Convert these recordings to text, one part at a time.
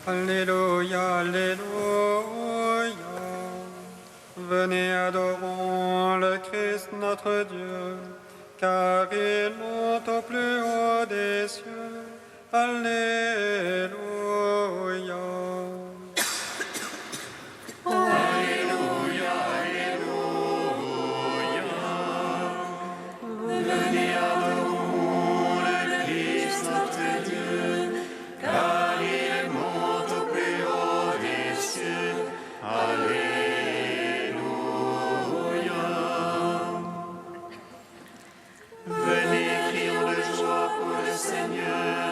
Alléluia, Alléluia. Venez, adorons le Christ notre Dieu, car il monte au plus haut des cieux. Alléluia. Alléluia, Alléluia. Venez, adorons le Christ notre Dieu, car il monte au plus haut des cieux. Alléluia. Venez, crions de joie pour le Seigneur,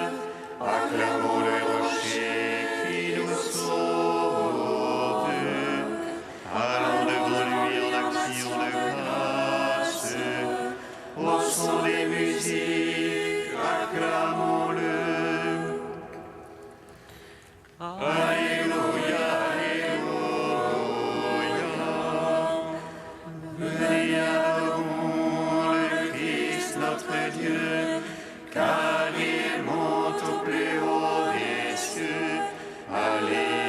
acclamons le rocher qui nous sauve. Allons devant lui en action de grâce, au son des musiques, acclamons-le. Alléluia, Alléluia. Venez, adorons le Christ notre Dieu, car il monte au plus haut des cieux. Alléluia.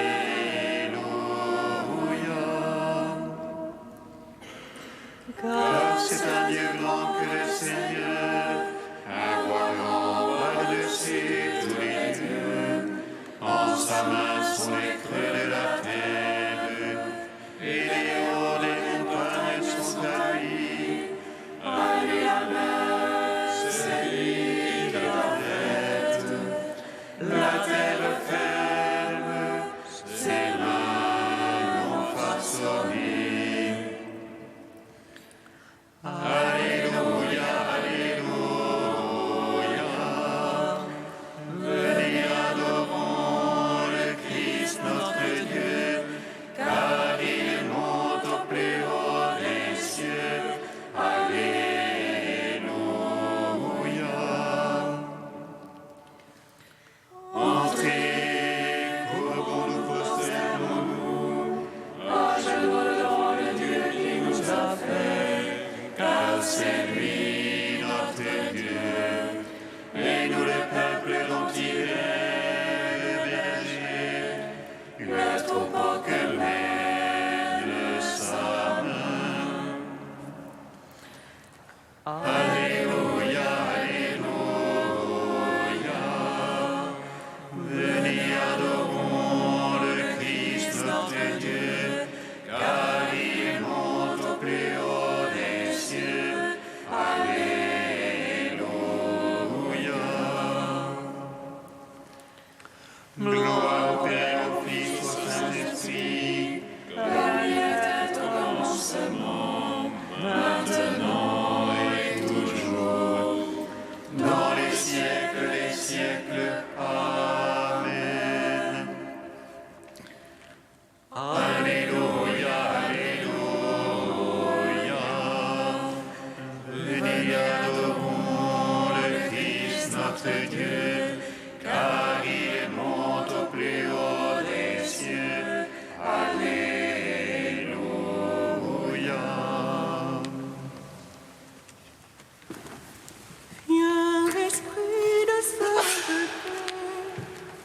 Car c'est un Dieu grand que le Seigneur, un roi grand par-dessus tous les dieux. En sa main sont les creux de la terre, et les hauts des montagnes sont à lui. Allez la main, c'est lui qui l'arrête. La terre ferme, ses mains l'ont façonné. Alléluia, Alléluia. Venez, adorons le Christ notre Dieu, car il monte au plus haut des cieux. Alléluia. Entrez, courbons-nous, prosternons-nous, à genoux devant le Dieu qui nous a fait, car c'est lui notre Dieu, et nous le peuple dont il est le berger, le troupeau que mène sa main. Alléluia, Alléluia. Venez, adorons le Christ notre Dieu, car il monte au plus haut des cieux. Alléluia. Gloire au Père, au Fils, au Saint-Esprit, comme il était au commencement, maintenant et toujours, dans les siècles des siècles. Amen. Alléluia, Alléluia. Venez, adorons le Christ notre Dieu, car il monte au plus haut des cieux. Alléluia. Viens, Esprit de sainteté,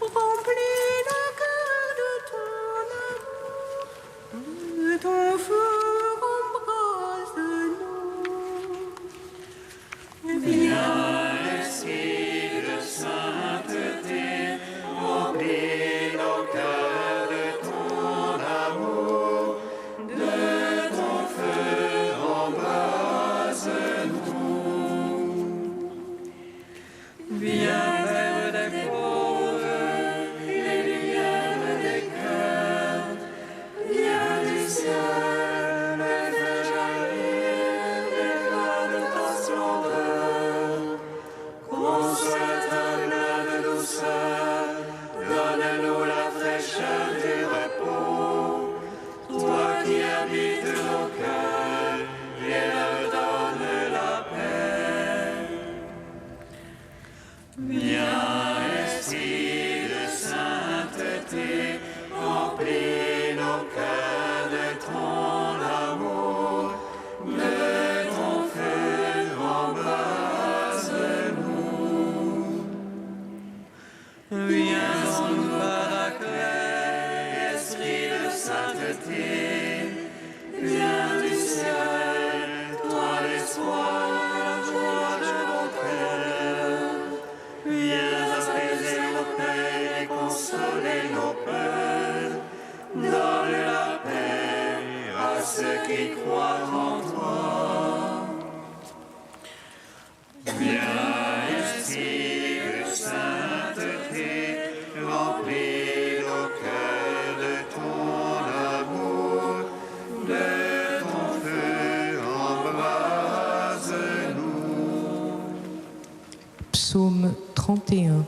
remplis le cœur de ton amour, de ton feu embrase-nous. Viens, Esprit de sainteté, Psaume 31.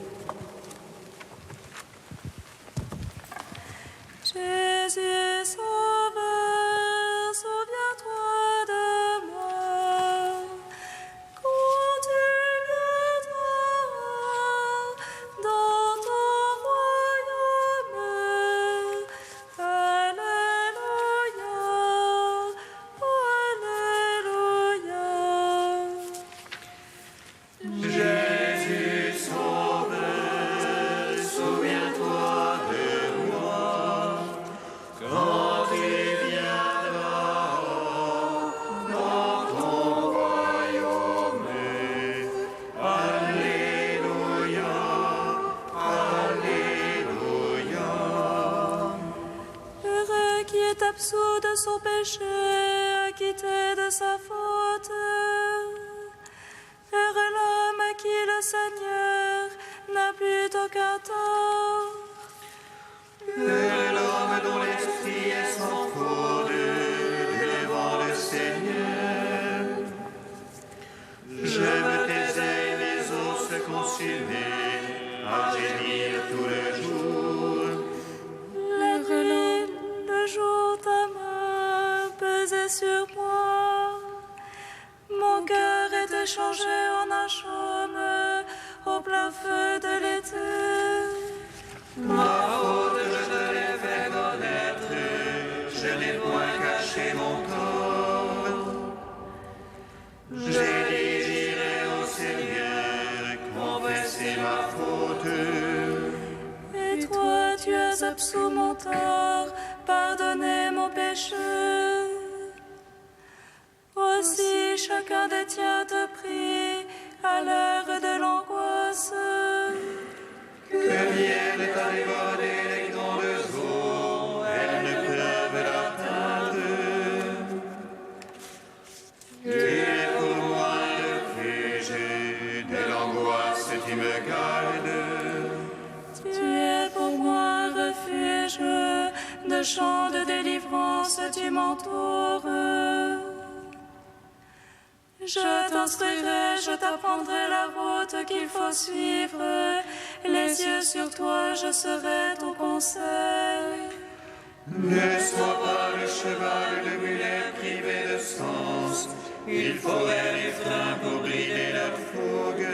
Jésus sauveur, souviens-toi de moi. Quand tu viendras dans ton royaume, Alléluia, Alléluia. Jésus sauveur, souviens-toi de moi. Quand tu viendras dans ton royaume, Alléluia, Alléluia. Heureux qui est absous de son péché, acquitté de sa faute. Heureux l'homme à qui le Seigneur n'a plus aucun tort. Heureux l'homme dont l'esprit est sans faute devant le Seigneur. Je me taisais et mes os se consumaient à gémir tout le jour. Le jour ta main pesait sur moi. Mon cœur était changé en un chaume au plein feu de l'été. Ma faute, je te l'ai fait connaître, je n'ai point caché mon tort. J'ai dit, j'irai au Seigneur, confesser ma faute. Et toi, tu as absous mon tort, pardonné mon péché. Aussi chacun des tiens te prie à l'heure de l'angoisse. Que viennent à déborder les grandes eaux, elles ne peuvent l'atteindre. Tu es pour moi le refuge, de l'angoisse tu me gardes. Tu es pour moi un refuge, de chants de délivrance tu m'entoures. Je t'instruirai, je t'apprendrai la route qu'il faut suivre. Les yeux sur toi, je serai ton conseil. Ne sois pas le cheval de mulet privé de sens, il faudrait les freins pour brider leur fougue.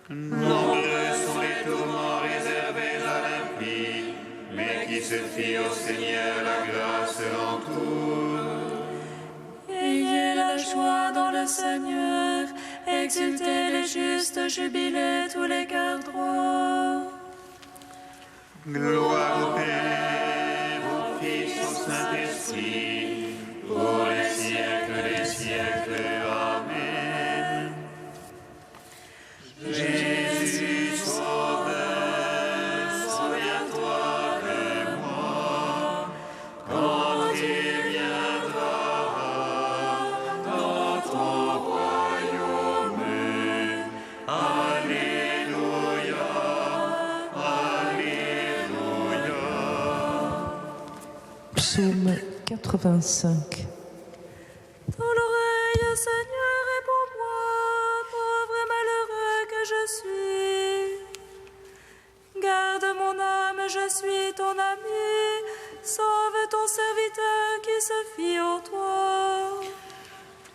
Nombreux sont les tourments réservés à l'impie, mais qui se fie au Seigneur, la grâce l'entoure. Ayez la joie dans le Seigneur, exultez les justes, jubilez tous les cœurs droits. Gloire au Père, au Fils, au Saint-Esprit, pour les siècles des siècles. Amen. Jésus sauveur, souviens-toi de moi. Quand tu viendras dans ton royaume, Alléluia, Alléluia. Psaume 85. Dans l'oreille, Seigneur, est pour moi, pauvre et malheureux que je suis. Garde mon âme, je suis ton ami. Sauve ton serviteur qui se fie en toi.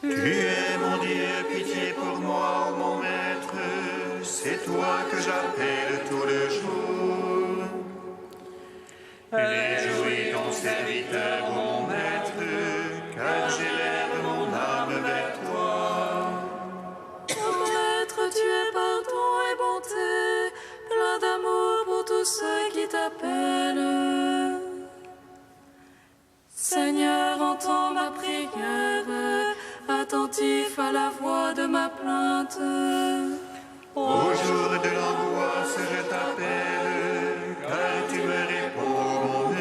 Tu es mon Dieu, pitié pour moi, ô mon maître, c'est toi que j'appelle tout le jour. Réjouis ton serviteur, ô mon maître, car j'élève mon âme vers toi. Mon maître, tu es pardon et bonté, plein d'amour pour tous ceux qui t'appellent. Seigneur, entends ma prière, attentif à la voix de ma plainte. Au jour de l'angoisse, je t'appelle, car tu me réponds, mon maître.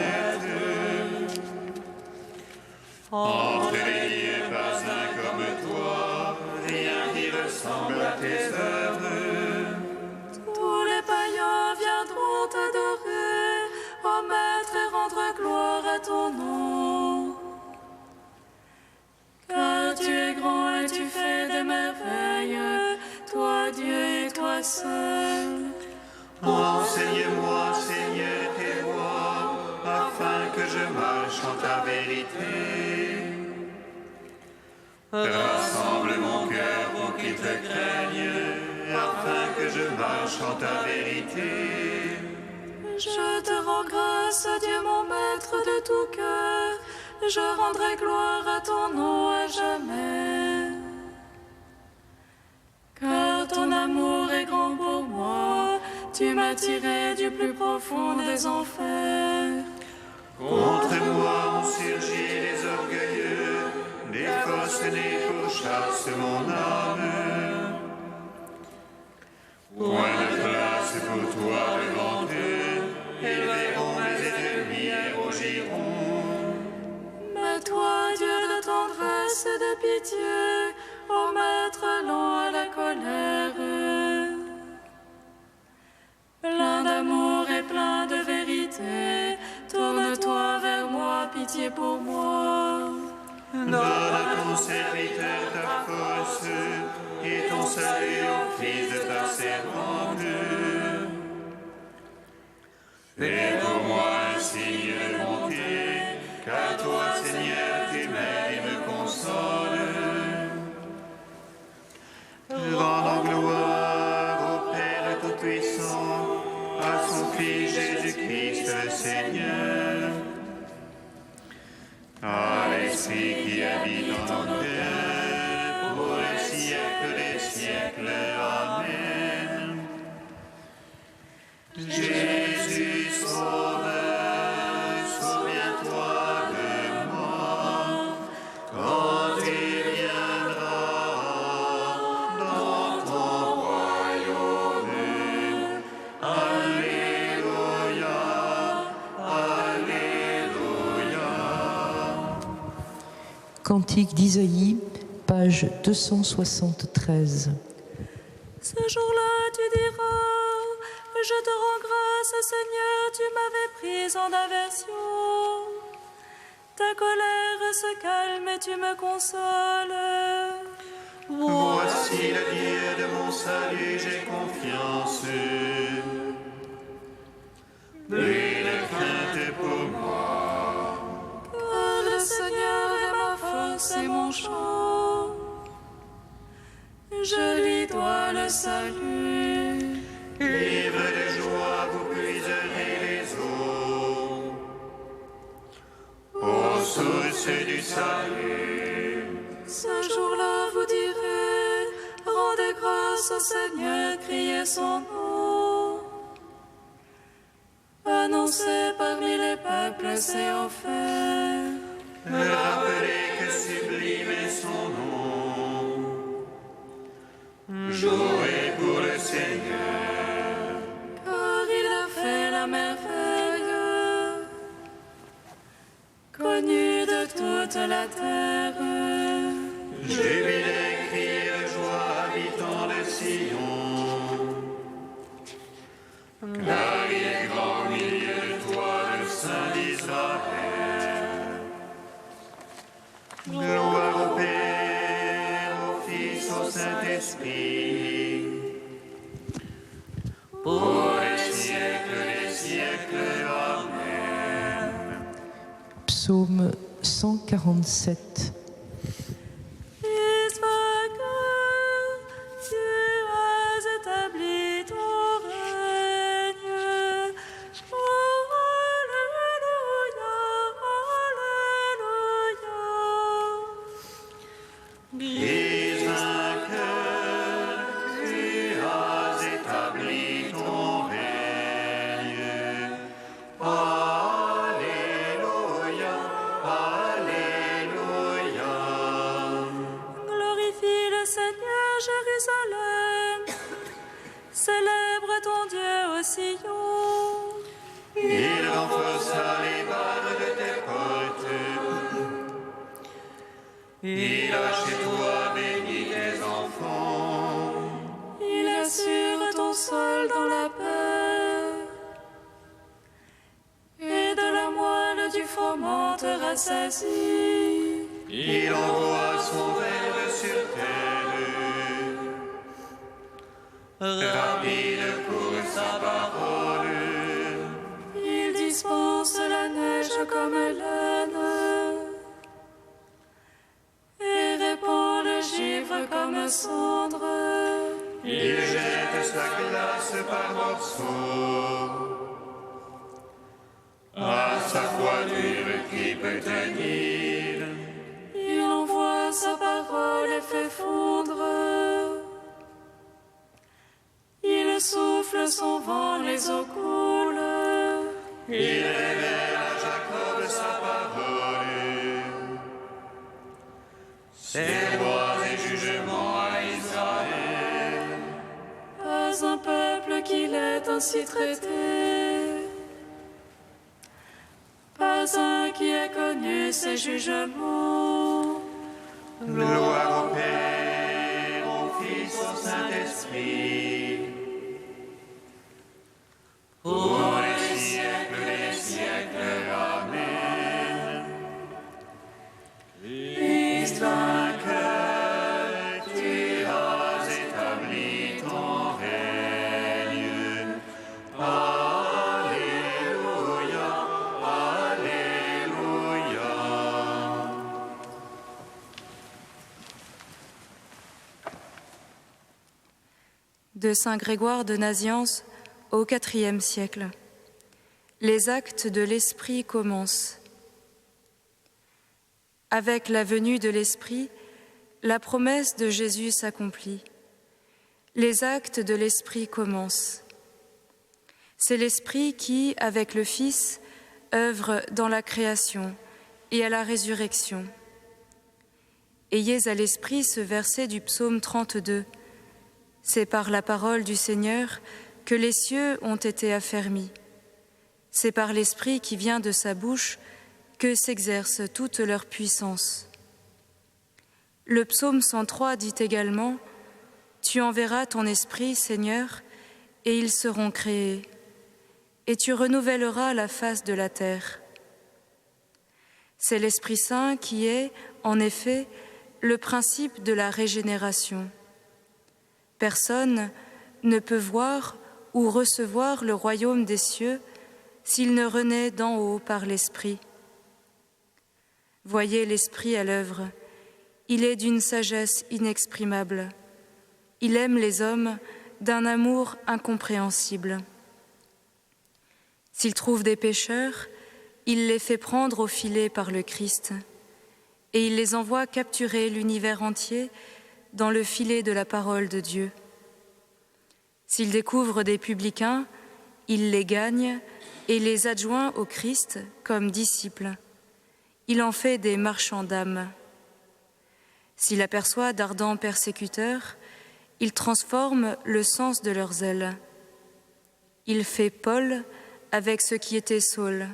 Entre les dieux, pas un comme toi, rien qui ressemble à tes œuvres. Tous les païens viendront t'adorer, ô Maître, et rendre gloire à ton nom. Car tu es grand et tu fais des merveilles, toi seul. Enseigne-moi, Seigneur, tes voies, afin que je marche en ta vérité. Rassemble mon cœur pour qu'il te craigne, afin que je marche en ta vérité. Je te rends grâce, Dieu mon maître de tout cœur, je rendrai gloire à ton nom à jamais. Car ton amour est grand pour moi, tu m'as tiré du plus profond des enfers. Contre moi ont surgi les orgueilleux, des forcenés pourchassent mon âme. Point de place pour toi devant eux, ils verront mes ennemis et rougiront. Mais toi, Dieu de tendresse et de pitié, ô maître lent à la colère, plein d'amour et plein de vérité, tourne-toi vers moi, pitié pour moi. Donne à ton serviteur ta force et ton salut au fils de ta servante. Fais pour moi un signe de bonté, car toi, Seigneur, tu m'aides et me consoles. Rendons gloire au Père Tout-Puissant, à son Fils Jésus-Christ le Seigneur, à l'Esprit qui habite en nos cœurs, pour les siècles des siècles. Amen. Jésus, Sauveur, souviens-toi de moi, quand tu viendras dans ton royaume. Alléluia, Alléluia. Cantique d'Isaïe, page 273. Ce jour-là, tu diras, je te rends grâce, Seigneur, tu m'avais prise en aversion. Ta colère se calme et tu me consoles. Voici le Dieu de mon salut, j'ai confiance. Plus de crainte pour moi. Car le Seigneur est ma force et mon chant. Je lui dois le salut. Ivre de joie, vous puiserez les eaux. Ô source du salut. Ce jour-là, vous direz, rendez grâce au Seigneur, criez son nom. Annoncez parmi les peuples ses offres. Rappelez que sublime est son nom. Jouez pour le Seigneur. Car il a fait la merveille, connue de toute la terre. Jubilez, criez de joie, habitants de Sion. Car il est grand au milieu de toi, le Saint d'Israël. Gloire au Père, au Fils, au Saint-Esprit, pour les siècles des siècles. Amen. Psaume 147. Jérusalem, célèbre ton Dieu au Sion. Il renforça les barres de tes portes. Il a chez toi béni tes enfants. Il assure ton sol dans la paix. Et de la moelle du froment te rassasie. Il envoie son verbe sur terre. cendre. Il jette sa glace par morceaux. À sa voiture qui peut tenir. Il envoie sa parole et fait fondre. Il souffle son vent, les eaux coulent. Il révèle à Jacob sa parole. Ses lois et jugements à Israël. Pas un peuple qui l'ait ainsi traité. Pas un qui ait connu ses jugements. Gloire au Père, au Fils, au Saint-Esprit. Pour les siècles des siècles. Amen. Christ vainqueur, tu as établi ton règne. Alléluia, Alléluia. De saint Grégoire de Nazianze au IVe siècle. Les actes de l'Esprit commencent. Avec la venue de l'Esprit, la promesse de Jésus s'accomplit. Les actes de l'Esprit commencent. C'est l'Esprit qui, avec le Fils, œuvre dans la création et à la résurrection. Ayez à l'esprit ce verset du psaume 32. C'est par la parole du Seigneur que les cieux ont été affermis. C'est par l'Esprit qui vient de sa bouche que s'exerce toute leur puissance. Le psaume 103 dit également « Tu enverras ton Esprit, Seigneur, et ils seront créés, et tu renouvelleras la face de la terre. » C'est l'Esprit Saint qui est, en effet, le principe de la régénération. Personne ne peut voir ou recevoir le royaume des cieux s'il ne renaît d'en haut par l'Esprit. Voyez l'Esprit à l'œuvre. Il est d'une sagesse inexprimable. Il aime les hommes d'un amour incompréhensible. S'il trouve des pécheurs, il les fait prendre au filet par le Christ, et il les envoie capturer l'univers entier dans le filet de la parole de Dieu. S'il découvre des publicains, il les gagne et les adjoint au Christ comme disciples. Il en fait des marchands d'âmes. S'il aperçoit d'ardents persécuteurs, il transforme le sens de leurs ailes. Il fait Paul avec ce qui était Saul.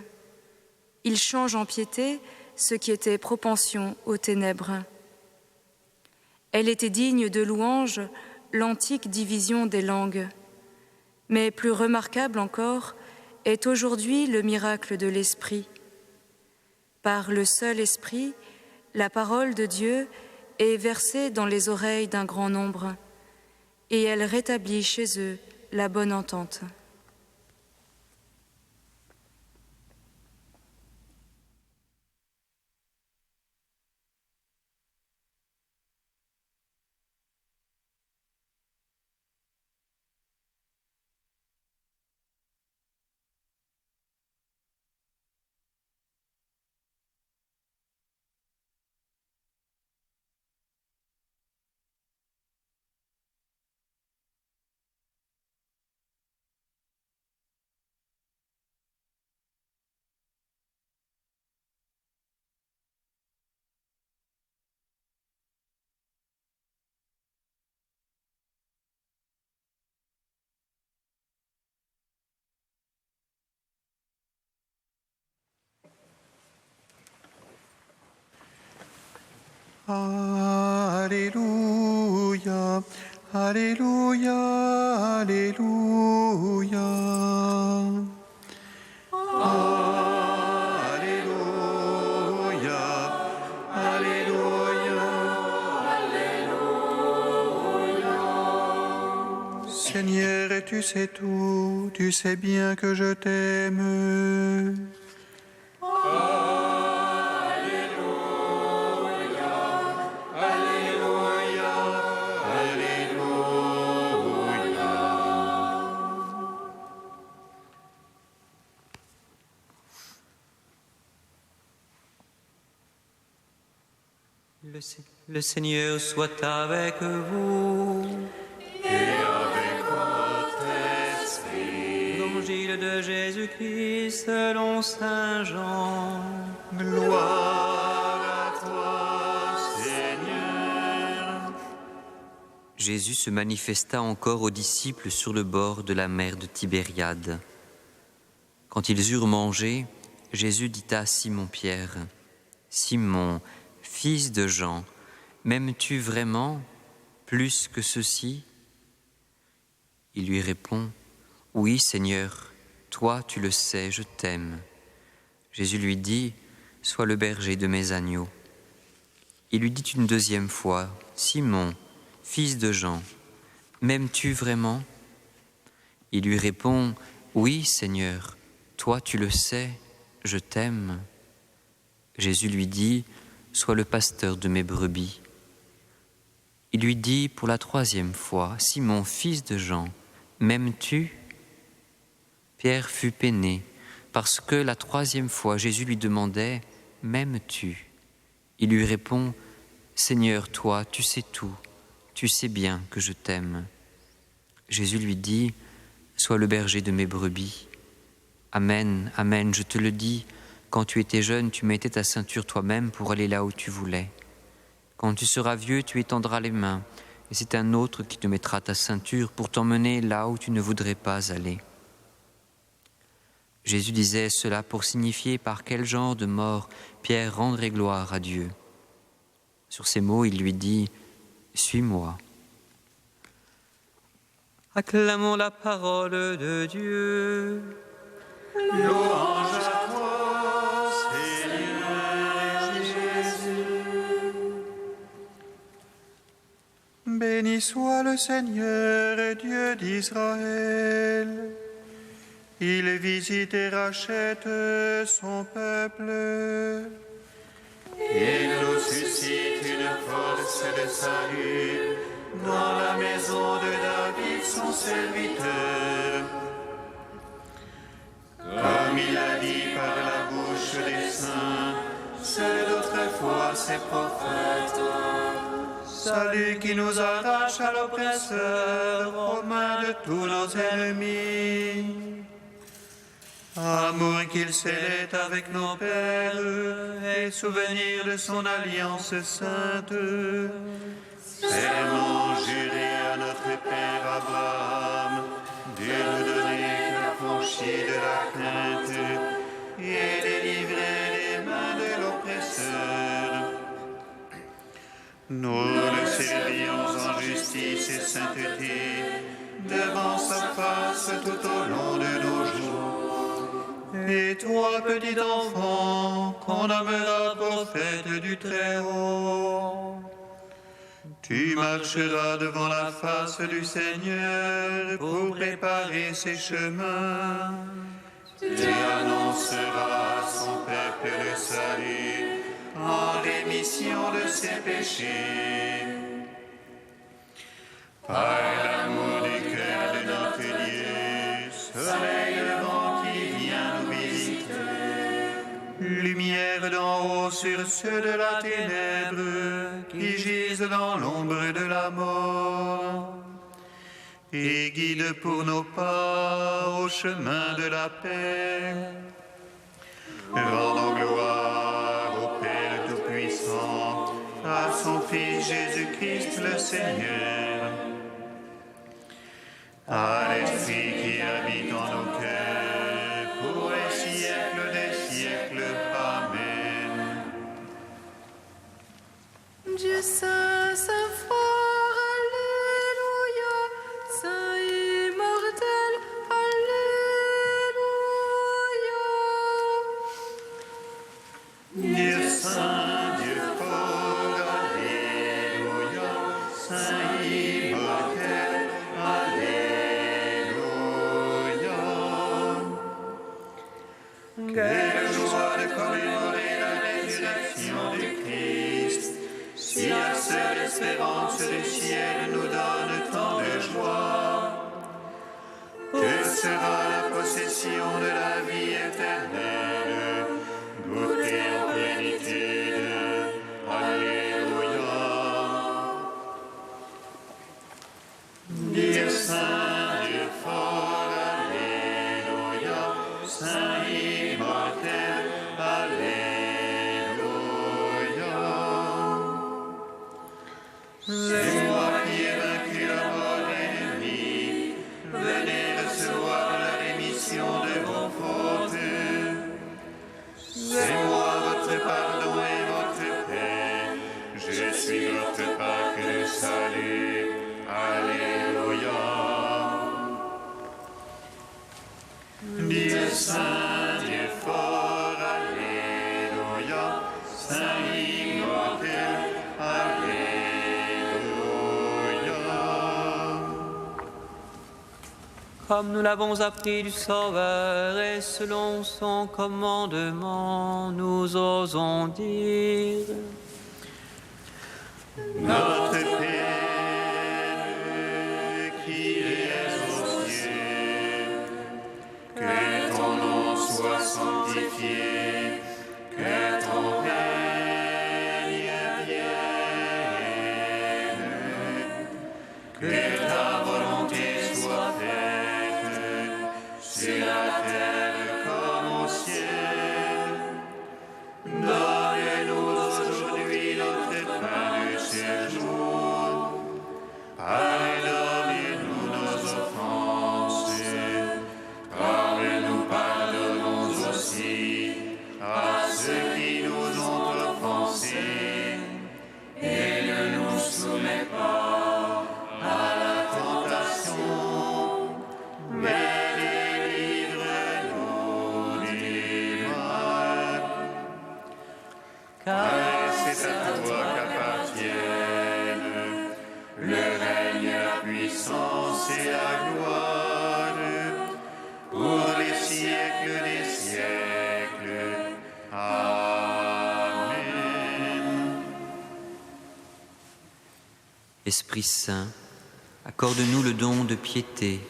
Il change en piété ce qui était propension aux ténèbres. Elle était digne de louange, l'antique division des langues. Mais plus remarquable encore est aujourd'hui le miracle de l'Esprit. Par le seul Esprit, la parole de Dieu est versée dans les oreilles d'un grand nombre, et elle rétablit chez eux la bonne entente. Alléluia, Alléluia, Alléluia. Alléluia, Alléluia, Alléluia. Seigneur, et tu sais tout, tu sais bien que je t'aime. Le Seigneur soit avec vous. Et avec votre esprit. Évangile de Jésus-Christ selon Saint Jean. Gloire à toi, Seigneur. Jésus se manifesta encore aux disciples sur le bord de la mer de Tibériade. Quand ils eurent mangé, Jésus dit à Simon-Pierre, « Simon, fils de Jean, m'aimes-tu vraiment plus que ceux-ci » Il lui répond, « Oui, Seigneur, toi tu le sais, je t'aime. » Jésus lui dit, « Sois le berger de mes agneaux. » Il lui dit une deuxième fois, « Simon, fils de Jean, m'aimes-tu vraiment » Il lui répond, « Oui, Seigneur, toi tu le sais, je t'aime. » Jésus lui dit, « Sois le pasteur de mes brebis. » Il lui dit pour la troisième fois, « Simon, fils de Jean, m'aimes-tu » Pierre fut peiné, parce que la troisième fois Jésus lui demandait, « M'aimes-tu » Il lui répond, « Seigneur, toi, tu sais tout, tu sais bien que je t'aime. » Jésus lui dit, « Sois le berger de mes brebis. » Amen, amen, je te le dis, quand tu étais jeune, tu mettais ta ceinture toi-même pour aller là où tu voulais. Quand tu seras vieux, tu étendras les mains, et c'est un autre qui te mettra ta ceinture pour t'emmener là où tu ne voudrais pas aller. Jésus disait cela pour signifier par quel genre de mort Pierre rendrait gloire à Dieu. Sur ces mots, il lui dit, « Suis-moi. » Acclamons la parole de Dieu. Louange à toi, Seigneur Jésus. Béni soit le Seigneur, Dieu d'Israël. Il visite et rachète son peuple. Il nous suscite une force de salut dans la maison de David, son serviteur. Comme il a dit par la bouche des saints, ceux d'autrefois ses prophètes. Salut qui nous arrache à l'oppresseur, aux mains de tous nos ennemis. Amour qu'il scellait avec nos pères, et souvenir de son alliance sainte. Serment juré à notre Père Abraham, de nous donner l'affranchi de la crainte et délivrer les mains de l'oppresseur. Nous le servions en justice et sainteté, devant sa face tout au long de nos jours. Et toi, petit enfant, qu'on nommera prophète du Très-Haut, tu marcheras devant la face du Seigneur pour préparer ses chemins. Tu annonceras à son peuple le salut en rémission de ses péchés. Par l'amour du cœur de notre Dieu, soleil levant qui vient nous visiter. Lumière d'en haut sur ceux de la ténèbre qui gisent dans l'ombre de la mort. Et guide pour nos pas au chemin de la paix. Rendons gloire au Père Tout-Puissant, à son Fils Jésus-Christ le Seigneur, à l'Esprit qui habite en nos cœurs, pour les siècles des siècles. Amen. Dieu saint, saint fort, alléluia, saint immortel, alléluia. Dieu saint, Dieu fort, alléluia, saint immortel, alléluia. Quelle joie de commémorer la résurrection du Christ, si la seule espérance du ciel nous donne tant de joie. Que sera la possession de la vie éternelle, goûter en plénitude. Alléluia. C'est moi qui ai vaincu la mort ennemie. Venez recevoir la rémission de vos fautes. C'est moi votre pardon et votre paix. Je suis votre Pâque de salut. Alléluia. Dieu saint, Dieu fort, Alléluia. Saint immortel, Alléluia. Comme nous l'avons appris du Sauveur et selon son commandement, nous osons dire: Notre Père, qui es aux cieux, que ton nom soit sanctifié, que ton règne vienne, que ta volonté soit faite sur la terre comme au ciel. Donne-nous aujourd'hui notre pain de ce jour. Pardonne-nous nos offenses, comme nous pardonnons aussi à ceux qui nous ont offensés. Et ne nous soumets pas à la tentation, mais délivre-nous du mal. Car c'est à toi qu'appartiennent le règne, la puissance et la gloire pour les siècles des siècles. Amen. Esprit Saint, accorde-nous le don de piété,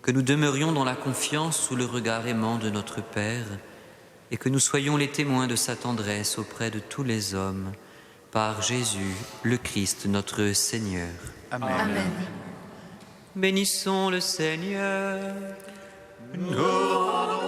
que nous demeurions dans la confiance sous le regard aimant de notre Père, et que nous soyons les témoins de sa tendresse auprès de tous les hommes, par Jésus, le Christ, notre Seigneur. Amen. Bénissons le Seigneur. Nous rendons